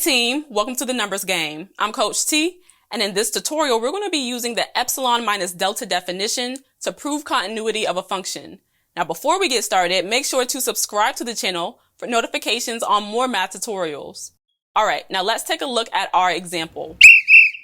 team, welcome to the numbers game. I'm Coach T, and in this tutorial, we're going to be using the epsilon minus delta definition to prove continuity of a function. Now, before we get started, make sure to subscribe to the channel for notifications on more math tutorials. All right, now let's take a look at our example.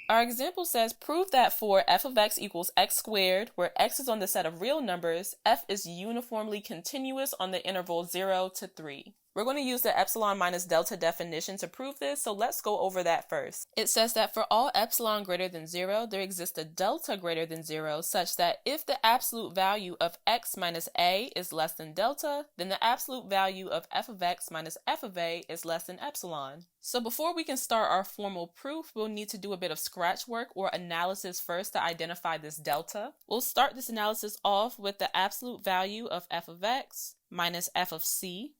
Our example says, prove that for f of x equals x squared, where x is on the set of real numbers, f is uniformly continuous on the interval 0 to 3. We're going to use the epsilon minus delta definition to prove this, so let's go over that first. It says that for all epsilon greater than 0, there exists a delta greater than 0, such that if the absolute value of x minus a is less than delta, then the absolute value of f of x minus f of a is less than epsilon. So before we can start our formal proof, we'll need to do a bit of scratch work or analysis first to identify this delta. We'll start this analysis off with the absolute value of f of x minus f of c.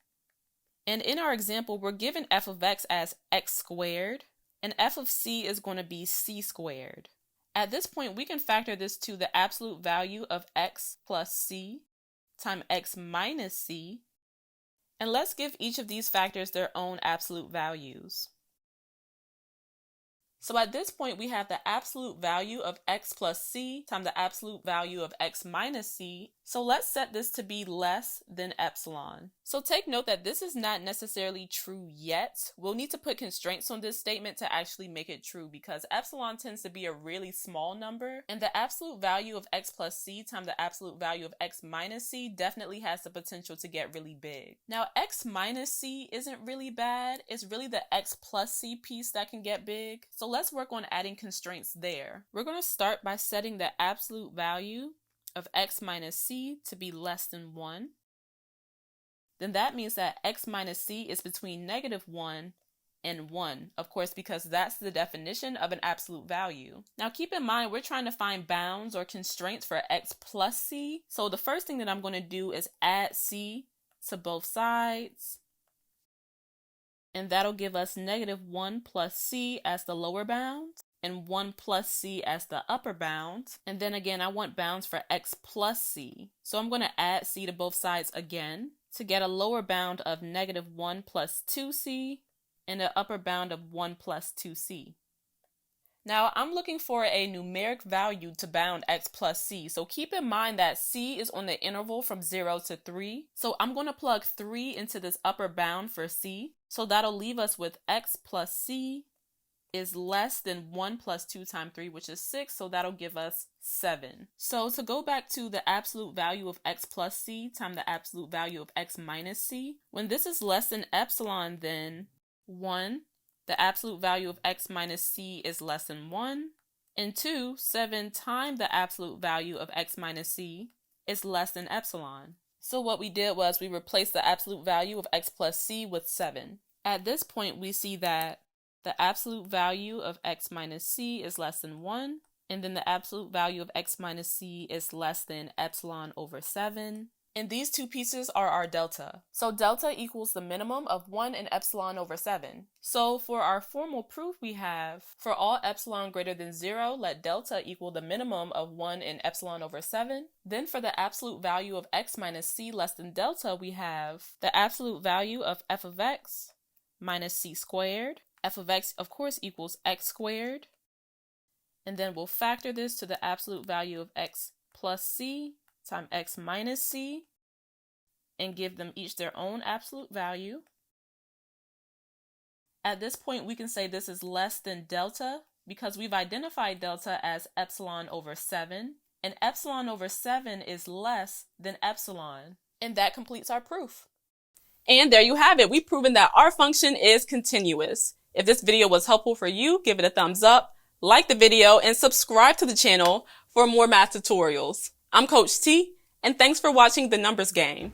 And in our example, we're given f of x as x squared, and f of c is going to be c squared. At this point, we can factor this to the absolute value of x plus c times x minus c. And let's give each of these factors their own absolute values. So at this point, we have the absolute value of x plus c times the absolute value of x minus c. So let's set this to be less than epsilon. So take note that this is not necessarily true yet. We'll need to put constraints on this statement to actually make it true, because epsilon tends to be a really small number, and the absolute value of x plus c times the absolute value of x minus c definitely has the potential to get really big. Now, x minus c isn't really bad. It's really the x plus c piece that can get big. So let's work on adding constraints there. We're going to start by setting the absolute value of x minus c to be less than 1. Then that means that x minus c is between -1 and 1, of course, because that's the definition of an absolute value. Now keep in mind, we're trying to find bounds or constraints for x plus c. So the first thing that I'm going to do is add c to both sides. And that'll give us -1 plus c as the lower bound and 1 plus c as the upper bound. And then again, I want bounds for x plus c. So I'm going to add c to both sides again to get a lower bound of -1 plus 2c and an upper bound of 1 plus 2c. Now I'm looking for a numeric value to bound x plus c. So keep in mind that c is on the interval from 0 to 3. So I'm going to plug 3 into this upper bound for c. So that'll leave us with x plus c is less than 1 plus 2 times 3, which is 6. So that'll give us 7. So to go back to the absolute value of x plus c times the absolute value of x minus c, when this is less than epsilon, then 1, the absolute value of x minus c is less than 1, and 2, 7 times the absolute value of x minus c is less than epsilon. So what we did was we replaced the absolute value of x plus c with 7. At this point, we see that the absolute value of x minus c is less than 1, and then the absolute value of x minus c is less than epsilon over 7. And these two pieces are our delta. So delta equals the minimum of 1 in epsilon over 7. So for our formal proof, we have for all epsilon greater than 0, let delta equal the minimum of 1 in epsilon over 7. Then for the absolute value of x minus c less than delta, we have the absolute value of f of x minus c squared. F of x, of course, equals x squared. And then we'll factor this to the absolute value of x plus c times x minus c and give them each their own absolute value. At this point, we can say this is less than delta because we've identified delta as epsilon over 7, and epsilon over 7 is less than epsilon. And that completes our proof. And there you have it. We've proven that our function is continuous. If this video was helpful for you, give it a thumbs up, like the video, and subscribe to the channel for more math tutorials. I'm Coach T, and thanks for watching The Numbers Game.